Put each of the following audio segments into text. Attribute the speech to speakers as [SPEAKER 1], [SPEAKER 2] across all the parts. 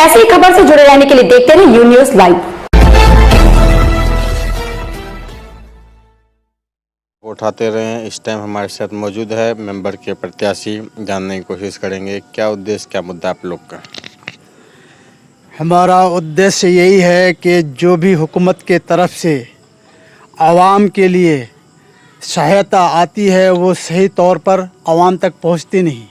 [SPEAKER 1] ऐसी ही खबर से जुड़े रहने के लिए देखते रहिए यू न्यूज़ लाइव।
[SPEAKER 2] उठाते रहे। इस टाइम हमारे साथ मौजूद है मेंबर के प्रत्याशी, जानने की कोशिश करेंगे क्या उद्देश्य, क्या मुद्दा आप लोग का।
[SPEAKER 3] हमारा उद्देश्य यही है कि जो भी हुकूमत के तरफ से आवाम के लिए सहायता आती है वो सही तौर पर आवाम तक पहुंचती नहीं।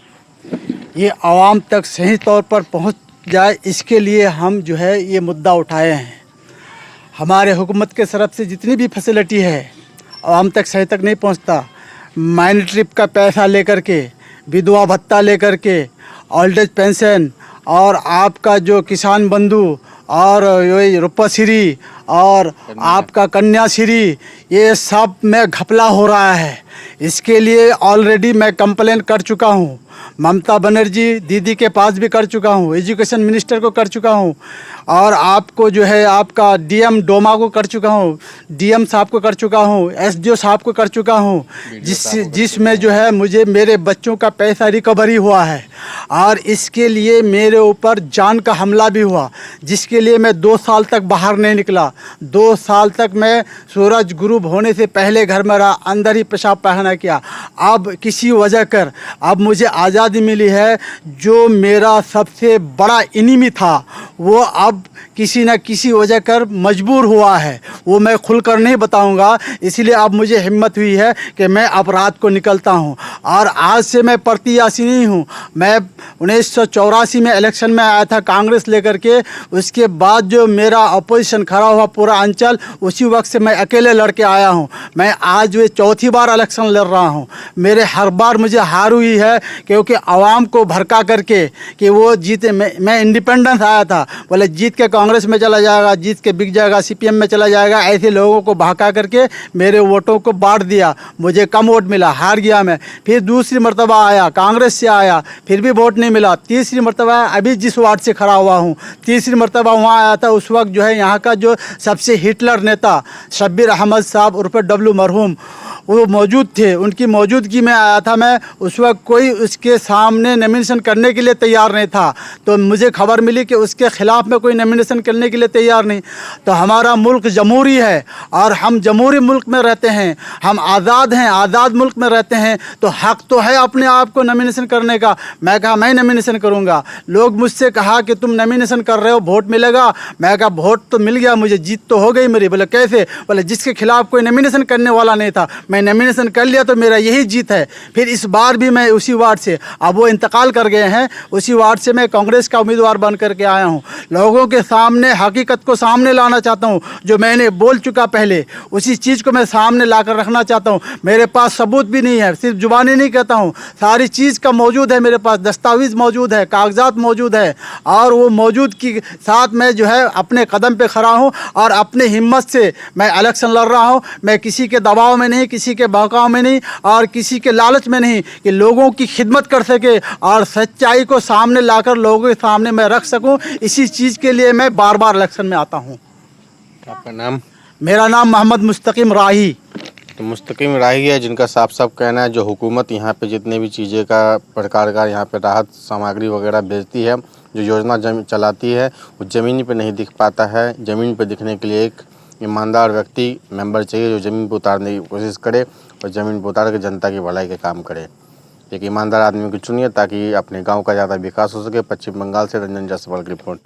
[SPEAKER 3] ये आवाम तक सही तौर पर पहुंच जाए, इसके लिए हम जो है ये मुद्दा उठाए हैं। हमारे हुकूमत के तरफ से जितनी भी फैसिलिटी है आवाम तक सही तक नहीं पहुंचता। माइंड ट्रिप का पैसा लेकर के, विधवा भत्ता लेकर के, ओल्ड एज पेंशन और आपका जो किसान बंधु और ये रूपश्री और आपका कन्याश्री, ये सब में घपला हो रहा है। इसके लिए ऑलरेडी मैं कंप्लेंट कर चुका हूँ। ममता बनर्जी दीदी के पास भी कर चुका हूँ, एजुकेशन मिनिस्टर को कर चुका हूँ और आपको जो है आपका डीएम डोमा को कर चुका हूँ, डीएम साहब को कर चुका हूँ, एसडीओ साहब को कर चुका हूँ, जिसमें जो है मुझे मेरे बच्चों का पैसा रिकवरी हुआ है और इसके लिए मेरे ऊपर जान का हमला भी हुआ, जिसके लिए मैं 2 साल तक बाहर नहीं निकला। 2 साल तक मैं सूरज गुरूब होने से पहले घर में रहा, अंदर ही पेशाब पायखाना किया। अब किसी वजह कर अब मुझे आज़ादी मिली है। जो मेरा सबसे बड़ा इनिमी था वो अब किसी न किसी वजह कर मजबूर हुआ है, वो मैं खुलकर नहीं बताऊंगा। इसलिए अब मुझे हिम्मत हुई है कि मैं अब रात को निकलता हूं और आज से मैं प्रत्याशी नहीं हूं। मैं 1984 में इलेक्शन में आया था कांग्रेस लेकर के, उसके बाद जो मेरा अपोजिशन खड़ा हुआ पूरा अंचल, उसी वक्त से मैं अकेले लड़के आया हूं। मैं आज वे चौथी बार इलेक्शन लड़ रहा हूं। मेरे हर बार मुझे हार हुई है क्योंकि आवाम को भड़का करके कि वो जीते। मैं इंडिपेंडेंस आया था, बोले जीत के कांग्रेस में चला जाएगा, जीत के बिक जाएगा, सीपीएम में चला जाएगा। ऐसे लोगों को भड़का करके मेरे वोटों को बांट दिया, मुझे कम वोट मिला, हार गया मैं। फिर दूसरी मरतबा आया, कांग्रेस से आया, फिर भी वोट नहीं मिला। तीसरी मरतबा अभी जिस वार्ड से खड़ा हुआ हूँ, तीसरी मरतबा वहाँ आया था। उस वक्त जो है यहाँ का जो सबसे हिटलर नेता शब्बीर अहमद साहब उर्फ डब्लू मरहूम वो मौजूद थे, उनकी मौजूदगी में आया था मैं। उस वक्त कोई उसके सामने नॉमिनेशन करने के लिए तैयार नहीं था, तो मुझे खबर मिली कि उसके ख़िलाफ़ में कोई नॉमिनेशन करने के लिए तैयार नहीं। तो हमारा मुल्क जमहूरी है और हम जमहूरी मुल्क में रहते हैं, हम आज़ाद हैं, आज़ाद मुल्क में रहते हैं, तो हक़ तो है अपने आप को नॉमिनेशन करने का। मैं कहा मैं नॉमिनेशन करूँगा। लोग मुझसे कहा कि तुम नॉमिनेशन कर रहे हो, वोट मिलेगा। मैं कहा वोट तो मिल गया मुझे, जीत तो हो गई मेरी। बोले कैसे? बोले जिसके खिलाफ़ कोई नॉमिनेशन करने वाला नहीं था, मैं नॉमिनेशन कर लिया तो मेरा यही जीत है। फिर इस बार भी मैं उसी वार्ड से, अब वो इंतकाल कर गए हैं, उसी वार्ड से मैं कांग्रेस का उम्मीदवार बन करके आया हूँ। लोगों के सामने हकीकत को सामने लाना चाहता हूँ। जो मैंने बोल चुका पहले, उसी चीज़ को मैं सामने ला कर रखना चाहता हूँ। मेरे पास सबूत भी नहीं है, सिर्फ जुबानी नहीं कहता हूँ, सारी चीज़ का मौजूद है मेरे पास, दस्तावेज़ मौजूद है, कागजात मौजूद है और वो मौजूद के साथ मैं जो है अपने कदम पे खड़ा हूँ और अपने हिम्मत से मैं इलेक्शन लड़ रहा हूँ। मैं किसी के दबाव में नहीं, किसी के बहकाव में नहीं और किसी के लालच में नहीं, कि लोगों की खिदमत कर सके और सच्चाई को सामने लाकर लोगों के सामने मैं रख सकूं। इसी चीज़ के लिए मैं बार बार इलेक्शन में आता हूं।
[SPEAKER 2] आपका नाम?
[SPEAKER 3] मेरा नाम मोहम्मद मुस्तकीम राही।
[SPEAKER 2] तो मुस्तकीम राही है, जिनका साफ साफ कहना है जो हुकूमत यहाँ पे जितने भी चीज़ें का प्रकार का यहाँ पे राहत सामग्री वगैरह भेजती है, जो योजना चलाती है, वो ज़मीन पे नहीं दिख पाता है। ज़मीन पे दिखने के लिए एक ईमानदार व्यक्ति मेंबर चाहिए जो ज़मीन पर उतारने की कोशिश करे और ज़मीन पर उतार के जनता की भलाई के काम करे। एक ईमानदार आदमी को चुनिए ताकि अपने गांव का ज़्यादा विकास हो सके। पश्चिम बंगाल से रंजन जायसवाल की रिपोर्ट।